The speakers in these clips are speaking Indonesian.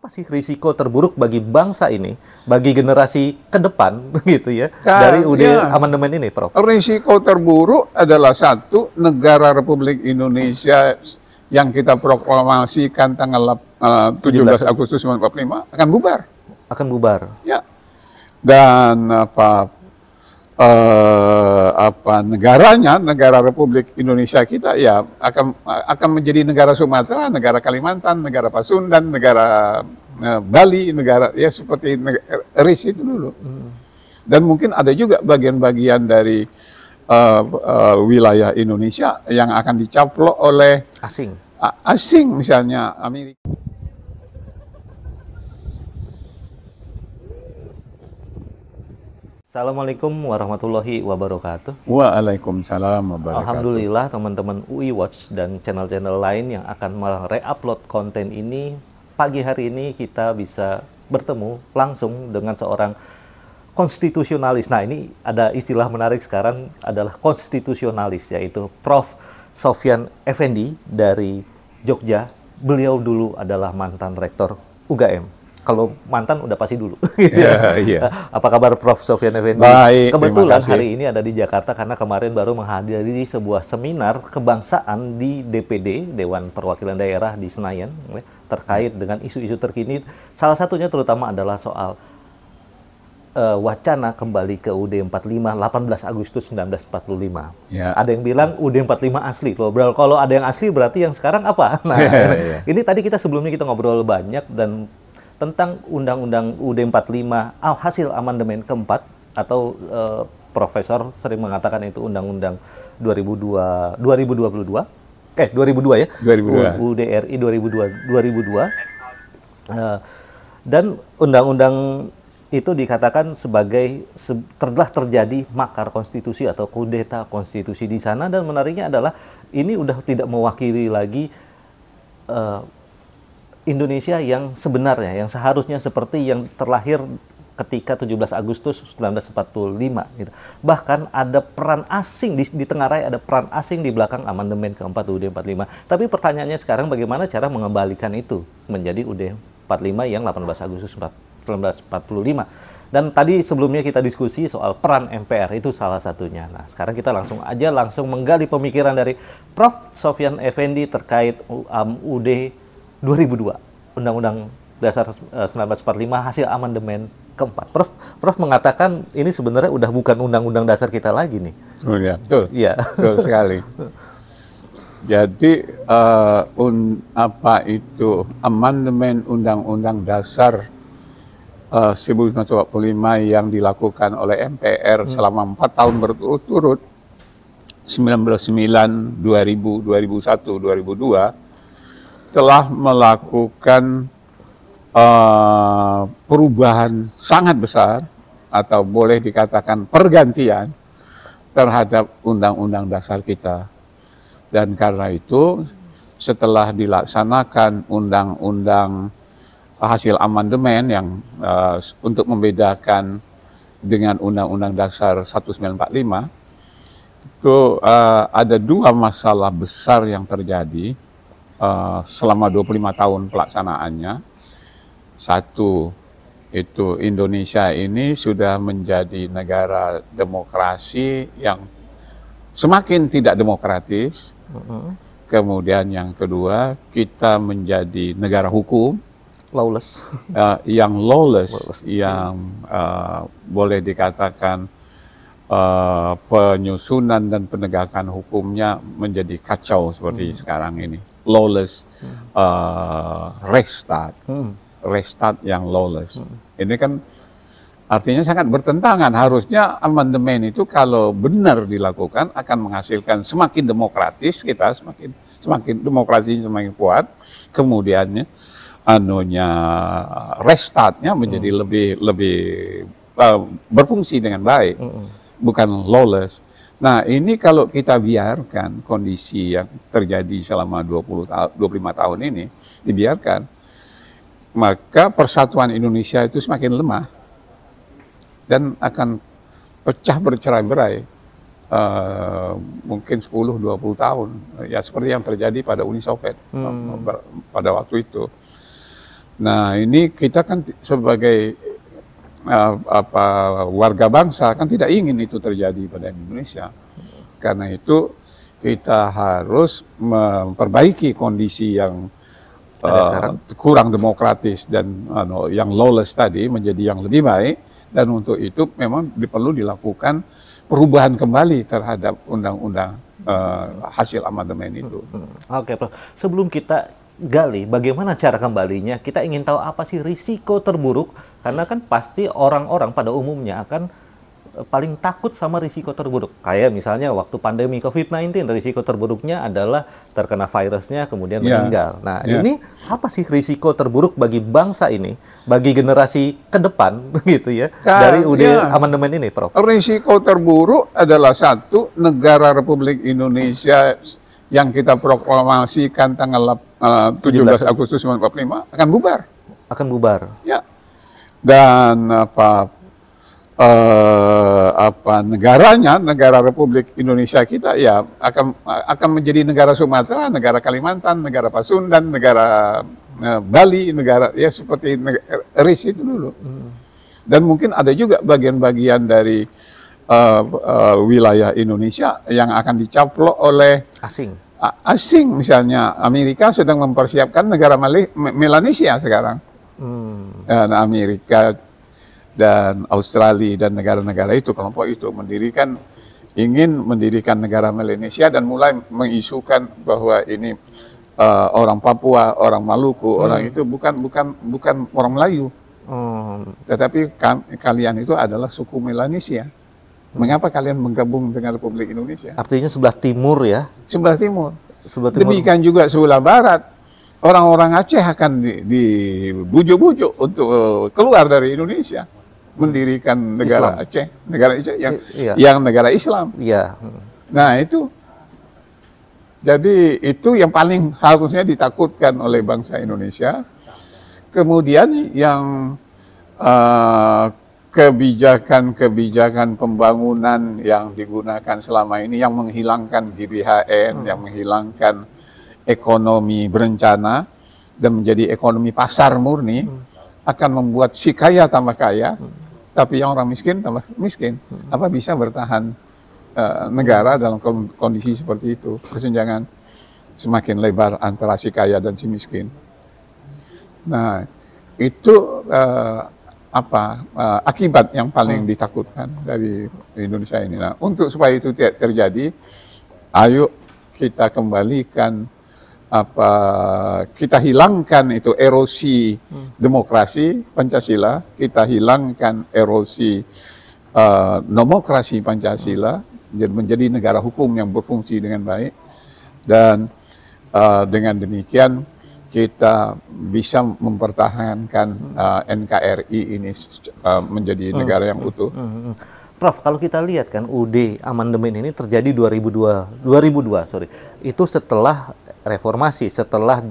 apa sih risiko terburuk bagi bangsa ini, bagi generasi ke depan, gitu ya, dari amandemen ini, Prof? Risiko terburuk adalah satu, negara Republik Indonesia yang kita proklamasikan tanggal 17 Agustus 1945 akan bubar. Akan bubar. Ya. Dan negaranya, negara Republik Indonesia kita ya akan menjadi negara Sumatera, negara Kalimantan, negara Pasundan, negara Bali, negara ya seperti RIS itu dulu. Dan mungkin ada juga bagian-bagian dari wilayah Indonesia yang akan dicaplok oleh asing misalnya Amerika. Assalamualaikum warahmatullahi wabarakatuh. Waalaikumsalam wabarakatuh. Alhamdulillah teman-teman UI Watch dan channel-channel lain yang akan mereupload konten ini, pagi hari ini kita bisa bertemu langsung dengan seorang konstitusionalis. Nah, ini ada istilah menarik sekarang adalah konstitusionalis, yaitu Prof. Sofyan Effendi dari Jogja. Beliau dulu adalah mantan rektor UGM. Kalau mantan udah pasti dulu. Apa kabar Prof. Sofyan Effendi? Baik, kebetulan hari ini ada di Jakarta karena kemarin baru menghadiri sebuah seminar kebangsaan di DPD, Dewan Perwakilan Daerah di Senayan, terkait dengan isu-isu terkini. Salah satunya terutama adalah soal wacana kembali ke UUD 45 18 Agustus 1945. Ada yang bilang UUD 45 asli. Kalau ada yang asli berarti yang sekarang apa? Nah, ini tadi kita sebelumnya kita ngobrol banyak dan tentang Undang-Undang UUD 45 hasil amandemen keempat atau Profesor sering mengatakan itu Undang-Undang 2002 ya 2002 UUD RI 2002 dan undang-undang itu dikatakan sebagai telah terjadi makar konstitusi atau kudeta konstitusi di sana, dan menariknya adalah ini udah tidak mewakili lagi Indonesia yang sebenarnya, yang seharusnya seperti yang terlahir ketika 17 Agustus 1945 gitu. Bahkan ada peran asing di Tenggarai, ada peran asing di belakang amandemen keempat UUD 45. Tapi pertanyaannya sekarang bagaimana cara mengembalikan itu menjadi UUD 45 yang 18 Agustus 1945. Dan tadi sebelumnya kita diskusi soal peran MPR, itu salah satunya. Nah, sekarang kita langsung menggali pemikiran dari Prof. Sofyan Effendi terkait UUD 2002, Undang-Undang Dasar 1945 hasil amandemen keempat. Prof mengatakan ini sebenarnya udah bukan Undang-Undang Dasar kita lagi nih. Betul. Iya. Betul sekali. Jadi apa itu amandemen Undang-Undang Dasar 1945 yang dilakukan oleh MPR selama 4 tahun berturut-turut, 1999, 2000, 2001, 2002, telah melakukan perubahan sangat besar atau boleh dikatakan pergantian terhadap Undang-Undang Dasar kita. Dan karena itu setelah dilaksanakan Undang-Undang hasil amandemen yang untuk membedakan dengan Undang-Undang Dasar 1945, itu ada dua masalah besar yang terjadi selama 25 tahun pelaksanaannya. Satu, itu Indonesia ini sudah menjadi negara demokrasi yang semakin tidak demokratis. Kemudian yang kedua, kita menjadi negara hukum lawless, yang lawless. Yang boleh dikatakan penyusunan dan penegakan hukumnya menjadi kacau seperti sekarang ini. Lawless restart yang lawless. Ini kan artinya sangat bertentangan. Harusnya amandemen itu kalau benar dilakukan akan menghasilkan semakin demokratis kita, semakin demokrasi semakin kuat. Kemudiannya restartnya menjadi lebih berfungsi dengan baik, bukan lawless. Nah, ini kalau kita biarkan kondisi yang terjadi selama 25 tahun ini dibiarkan, maka persatuan Indonesia itu semakin lemah dan akan pecah bercerai-berai mungkin 10-20 tahun, ya seperti yang terjadi pada Uni Soviet pada waktu itu. Nah, ini kita kan sebagai warga bangsa kan tidak ingin itu terjadi pada Indonesia. Karena itu kita harus memperbaiki kondisi yang kurang demokratis dan yang lawless tadi menjadi yang lebih baik, dan untuk itu memang perlu dilakukan perubahan kembali terhadap undang-undang hasil amandemen itu. Oke, Prof. Sebelum kita gali bagaimana cara kembalinya, kita ingin tahu apa sih risiko terburuk, karena kan pasti orang-orang pada umumnya akan paling takut sama risiko terburuk. Kayak misalnya waktu pandemi COVID-19, risiko terburuknya adalah terkena virusnya kemudian meninggal. Nah, ini apa sih risiko terburuk bagi bangsa ini, bagi generasi ke depan gitu ya, dari amandemen ini, Prof? Risiko terburuk adalah satu, negara Republik Indonesia yang kita proklamasikan tanggal 17 Agustus 1945 akan bubar. Akan bubar. Ya. Dan negaranya, negara Republik Indonesia kita ya akan menjadi negara Sumatera, negara Kalimantan, negara Pasundan, negara Bali, negara ya seperti RIS itu dulu. Dan mungkin ada juga bagian-bagian dari wilayah Indonesia yang akan dicaplok oleh asing. Misalnya Amerika sedang mempersiapkan negara Melanesia sekarang. Dan Amerika dan Australia dan negara-negara itu, kelompok itu ingin mendirikan negara Melanesia dan mulai mengisukan bahwa ini orang Papua, orang Maluku, orang itu bukan orang Melayu, tetapi kalian itu adalah suku Melanesia. Mengapa kalian menggabung dengan Republik Indonesia? Artinya sebelah timur ya? Sebelah timur. Demikian juga sebelah barat. Orang-orang Aceh akan dibujuk-bujuk untuk keluar dari Indonesia, mendirikan negara Aceh, yang negara Islam. Iya. Nah itu, jadi itu yang paling harusnya ditakutkan oleh bangsa Indonesia. Kemudian yang kebijakan pembangunan yang digunakan selama ini, yang menghilangkan GBHN, yang menghilangkan ekonomi berencana dan menjadi ekonomi pasar murni, akan membuat si kaya tambah kaya, tapi yang orang miskin tambah miskin. Apa bisa bertahan negara dalam kondisi seperti itu? Kesenjangan semakin lebar antara si kaya dan si miskin. Nah, itu akibat yang paling ditakutkan dari Indonesia ini. Nah, untuk supaya itu tidak terjadi, ayo kita kembalikan kita hilangkan itu erosi demokrasi Pancasila, kita hilangkan erosi nomokrasi Pancasila, menjadi negara hukum yang berfungsi dengan baik, dan dengan demikian kita bisa mempertahankan NKRI ini menjadi negara yang utuh. Prof, kalau kita lihat kan UD amandemen ini terjadi 2002, itu setelah reformasi, setelah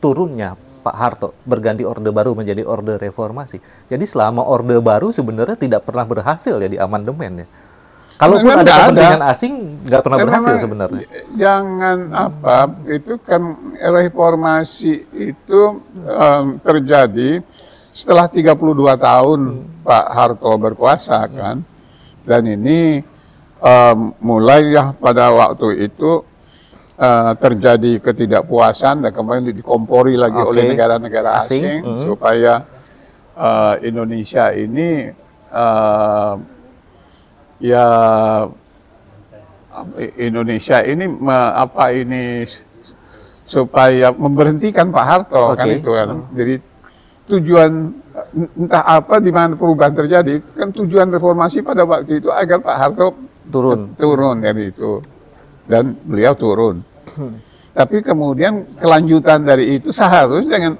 turunnya Pak Harto, berganti orde baru menjadi orde reformasi. Jadi selama orde baru sebenarnya tidak pernah berhasil ya di amandemen ya. Kalaupun ada kepentingan asing, nggak pernah berhasil sebenarnya. Jangan itu kan reformasi itu terjadi setelah 32 tahun Pak Harto berkuasa kan. Dan ini mulai ya pada waktu itu terjadi ketidakpuasan dan kembali dikompori lagi oleh negara-negara asing supaya Indonesia ini supaya memberhentikan Pak Harto kan itu kan. Jadi tujuan entah apa di mana perubahan terjadi, kan tujuan reformasi pada waktu itu agar Pak Harto turun dari itu, dan beliau turun. Tapi kemudian kelanjutan dari itu seharusnya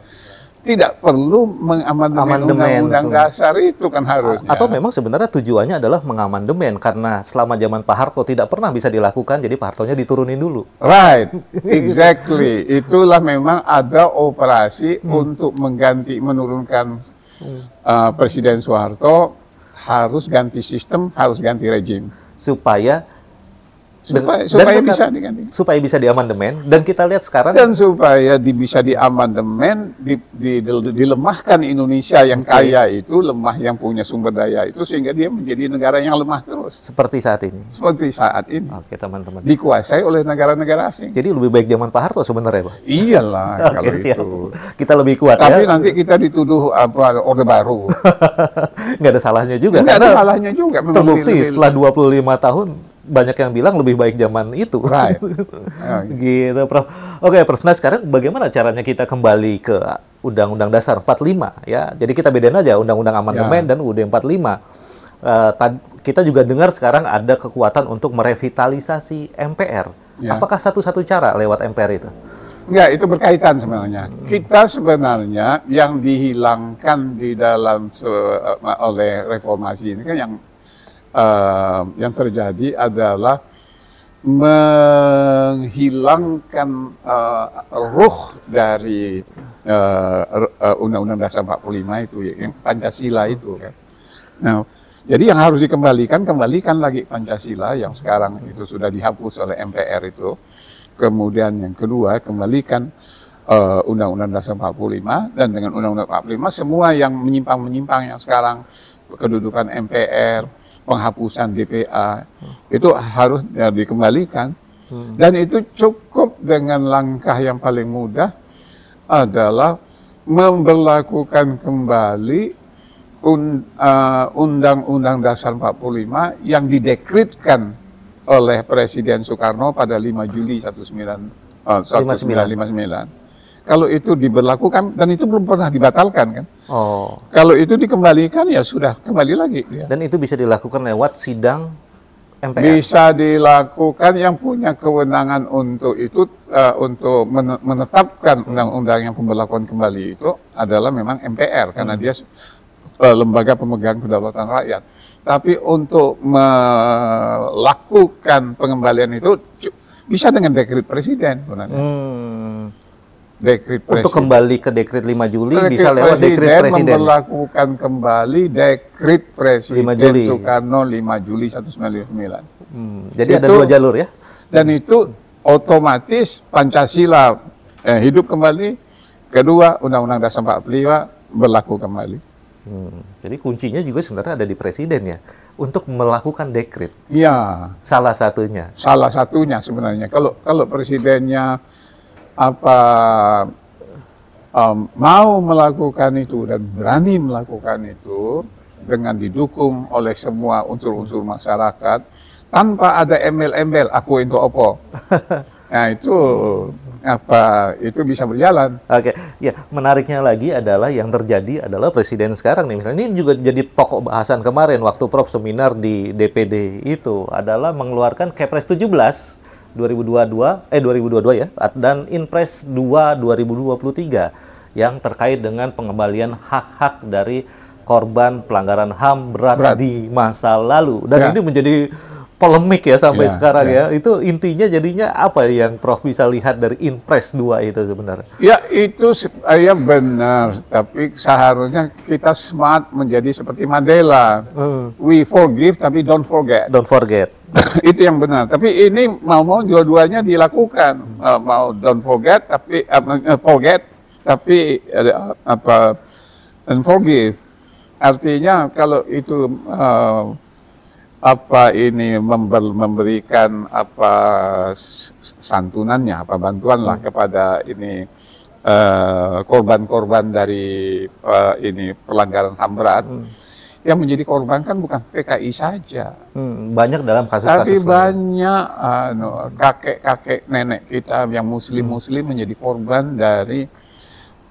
tidak perlu mengamandemen undang-undang dasar itu kan harusnya. Atau memang sebenarnya tujuannya adalah mengamandemen karena selama zaman Pak Harto tidak pernah bisa dilakukan, jadi Pak Hartonya diturunin dulu. Right, exactly. Itulah memang ada operasi untuk menurunkan Presiden Soeharto, harus ganti sistem, harus ganti rejim. Supaya supaya bisa diganti. Supaya bisa diamandemen, dan kita lihat sekarang Dan supaya bisa diamandemen, dilemahkan Indonesia yang kaya itu, lemah yang punya sumber daya itu, sehingga dia menjadi negara yang lemah terus. seperti saat ini. Seperti saat ini. Oke, teman-teman. Dikuasai oleh negara-negara asing. Jadi lebih baik zaman Pak Harto sebenarnya, Pak. Iyalah kalau Oke, siap. itu. Kita lebih kuat Tapi ya. nanti kita dituduh Orde Baru. Nggak ada salahnya juga. Nggak ada Karena salahnya juga. Memang terbukti setelah 25 tahun banyak yang bilang lebih baik zaman itu. Right. Gitu, Prof. Oke, Prof. Nah, sekarang bagaimana caranya kita kembali ke Undang-Undang Dasar 45 ya? Jadi kita bedain aja Undang-Undang Amandemen dan UUD 45. Kita juga dengar sekarang ada kekuatan untuk merevitalisasi MPR. Ya. Apakah satu-satu cara lewat MPR itu? Enggak, itu berkaitan sebenarnya. Kita sebenarnya yang dihilangkan di dalam oleh reformasi ini kan yang terjadi adalah menghilangkan ruh dari Undang-Undang Dasar 45 itu, yang Pancasila itu kan. Nah, jadi yang harus kembalikan lagi Pancasila yang sekarang itu sudah dihapus oleh MPR itu. Kemudian yang kedua, kembalikan Undang-Undang Dasar 45, dan dengan Undang-Undang 45 semua yang menyimpang yang sekarang, kedudukan MPR, penghapusan DPA, itu harus dikembalikan. Dan itu cukup dengan langkah yang paling mudah adalah memberlakukan kembali Undang-Undang Dasar 45 yang didekretkan oleh Presiden Soekarno pada 5 Juli 1959. Kalau itu diberlakukan, dan itu belum pernah dibatalkan kan. Kalau itu dikembalikan, ya sudah kembali lagi. Ya. Dan itu bisa dilakukan lewat sidang MPR? Bisa dilakukan, yang punya kewenangan untuk itu, untuk menetapkan undang-undang yang pemberlakuan kembali itu adalah memang MPR, karena dia lembaga pemegang kedaulatan rakyat. Tapi untuk melakukan pengembalian itu bisa dengan dekret presiden sebenarnya. Dekret presiden. Untuk kembali ke dekret 5 Juli bisa lewat dekret presiden. Memberlakukan kembali dekret presiden 5 Juli. Soekarno 5 Juli 1999. Jadi itu, ada dua jalur ya? Dan itu otomatis Pancasila hidup kembali. Kedua, Undang-Undang Dasar 45 berlaku kembali. Jadi kuncinya juga sebenarnya ada di presiden ya, untuk melakukan dekret. Iya. Salah satunya. Salah satunya sebenarnya. Kalau presidennya mau melakukan itu dan berani melakukan itu dengan didukung oleh semua unsur-unsur masyarakat tanpa ada embel-embel aku itu opo. Nah itu bisa berjalan. Oke, ya menariknya lagi adalah yang terjadi adalah presiden sekarang nih, misalnya ini juga jadi pokok bahasan kemarin waktu Prof seminar di DPD itu adalah mengeluarkan Kepres 17 2022 ya, dan Inpres 2 2023 yang terkait dengan pengembalian hak-hak dari korban pelanggaran HAM berat di masa lalu, dan ini menjadi polemik ya sampai sekarang ya. Itu intinya jadinya apa yang Prof bisa lihat dari Inpres 2 itu sebenarnya? Ya itu ya benar, tapi seharusnya kita smart menjadi seperti Mandela. We forgive tapi don't forget. Don't forget. Itu yang benar. Tapi ini mau dua-duanya dilakukan. Mau don't forget tapi forget tapi and forgive. Artinya kalau itu memberikan santunannya, bantuan lah kepada ini korban-korban dari ini pelanggaran HAM berat. Yang menjadi korban kan bukan PKI saja. Banyak dalam kasus-kasus. Tapi banyak kakek-kakek nenek kita yang muslim-muslim menjadi korban dari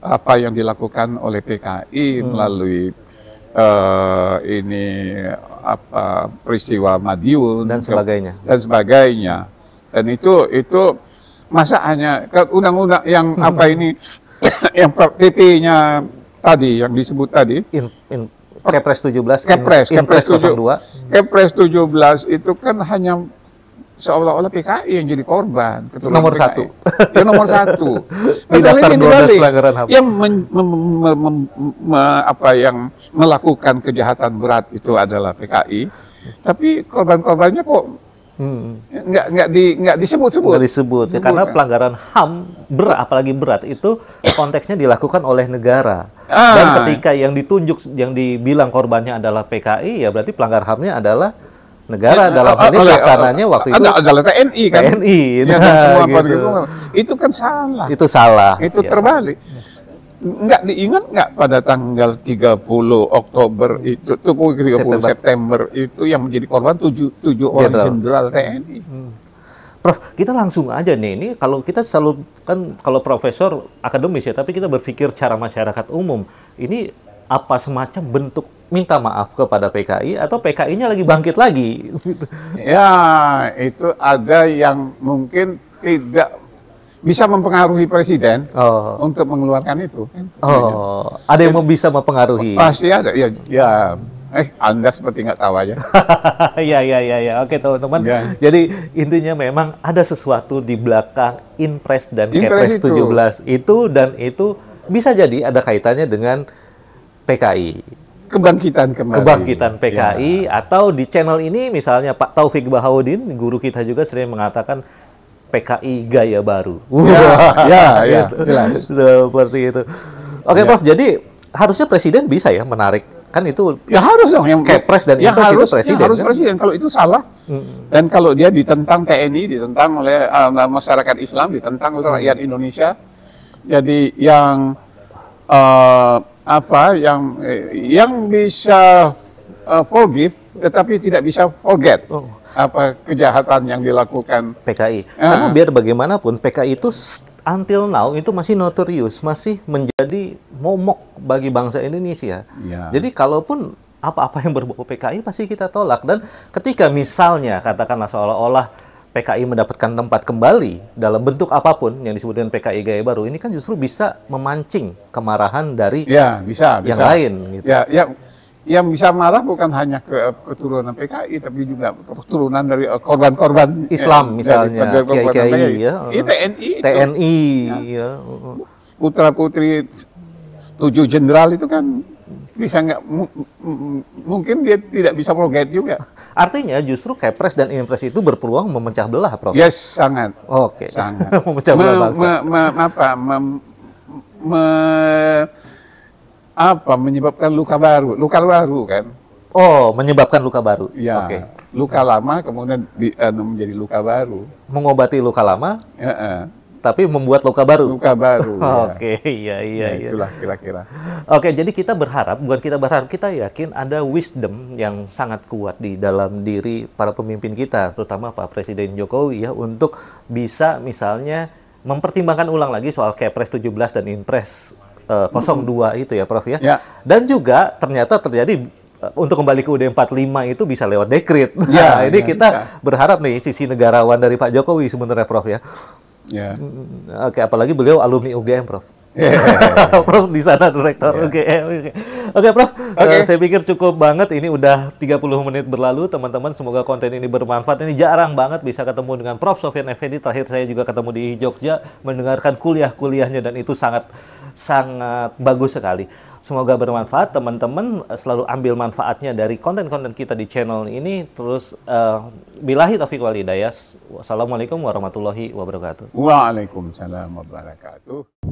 apa yang dilakukan oleh PKI melalui peristiwa Madiun dan sebagainya. Dan itu masa hanya undang-undang yang yang PP-nya tadi yang disebut tadi. Kepres 17, Kepres 02. Kepres 17 itu kan hanya seolah-olah PKI yang jadi korban. Nomor PKI. 1. Ya nomor 1. Di daftar 12 pelanggaran HAM. Yang melakukan kejahatan berat itu adalah PKI. Tapi korban-korbannya kok Nggak disebut-sebut. Nggak disebut ya, karena pelanggaran HAM apalagi berat itu konteksnya dilakukan oleh negara. Dan ketika yang ditunjuk, yang dibilang korbannya adalah PKI, ya berarti pelanggar HAM-nya adalah negara dalam ini pelaksananya waktu itu adalah TNI kan. TNI. Ya, dan semua gitu. Itu kan salah. Itu salah. Itu ya. Terbalik. Nggak diingat nggak pada tanggal 30 Oktober itu, 30 September itu yang menjadi korban 7 orang jenderal TNI. Prof, kita langsung aja nih, ini kalau kita selalu kan kalau profesor akademis ya, tapi kita berpikir cara masyarakat umum, ini apa semacam bentuk minta maaf kepada PKI atau PKI-nya lagi bangkit lagi? Ya, itu ada yang mungkin tidak bisa mempengaruhi presiden untuk mengeluarkan itu. Ada yang bisa mempengaruhi. Pasti ada. Ya. Anda seperti nggak tahu aja. Ya. Oke, teman-teman. Ya. Jadi intinya memang ada sesuatu di belakang Inpres dan Kepres 17 itu, dan itu bisa jadi ada kaitannya dengan PKI. Kebangkitan kembali. Kebangkitan PKI, atau di channel ini misalnya Pak Taufik Bahaudin, guru kita juga sering mengatakan PKI gaya baru. Ya, jelas. Seperti itu. Oke, Prof. Jadi harusnya presiden bisa ya menarik, kan itu? Ya harus dong. Yang Kepres dan Inpres itu presiden. Harus kan? Presiden. Kalau itu salah, dan kalau dia ditentang TNI, ditentang oleh masyarakat Islam, ditentang oleh rakyat Indonesia. Jadi yang yang bisa forgive, tetapi tidak bisa forget. Apa kejahatan yang dilakukan PKI. Karena biar bagaimanapun PKI itu until now itu masih notorious, masih menjadi momok bagi bangsa Indonesia. Ya. Jadi kalaupun apa-apa yang berbau PKI pasti kita tolak. Dan ketika misalnya katakanlah seolah-olah PKI mendapatkan tempat kembali dalam bentuk apapun yang disebut dengan PKI gaya baru, ini kan justru bisa memancing kemarahan dari yang lain. Gitu. Yang bisa marah bukan hanya keturunan PKI, tapi juga keturunan dari korban-korban Islam misalnya, kiai-kiai, TNI, ya. Putra-putri 7 jenderal itu kan bisa nggak, mungkin dia tidak bisa forget juga. Artinya justru Kepres dan Inpres itu berpeluang memecah belah, Prof. Yes, sangat. Oke. Sangat. Memecah belah bangsa. Menyebabkan luka baru kan? Menyebabkan luka baru. Ya, luka lama kemudian menjadi luka baru. Mengobati luka lama, tapi membuat luka baru. Luka baru. Oke, iya. Itulah kira-kira. Oke, jadi kita kita yakin ada wisdom yang sangat kuat di dalam diri para pemimpin kita, terutama Pak Presiden Jokowi ya, untuk bisa misalnya mempertimbangkan ulang lagi soal Kepres 17 dan Inpres 02 itu ya, Prof ya. Dan juga ternyata terjadi untuk kembali ke UUD 45 itu bisa lewat dekret. Ini kita berharap nih sisi negarawan dari Pak Jokowi sebenarnya, Prof ya. Oke, apalagi beliau alumni UGM, Prof. Prof di sana direktur UGM. Oke, Prof. Saya pikir cukup banget. Ini udah 30 menit berlalu, teman-teman. Semoga konten ini bermanfaat. Ini jarang banget bisa ketemu dengan Prof Sofyan Effendi. Terakhir saya juga ketemu di Jogja mendengarkan kuliahnya, dan itu sangat bagus sekali. Semoga bermanfaat, teman-teman selalu ambil manfaatnya dari konten-konten kita di channel ini. Terus billahi taufiq wal hidayah. Wassalamualaikum warahmatullahi wabarakatuh. Waalaikumsalam warahmatullahi wabarakatuh.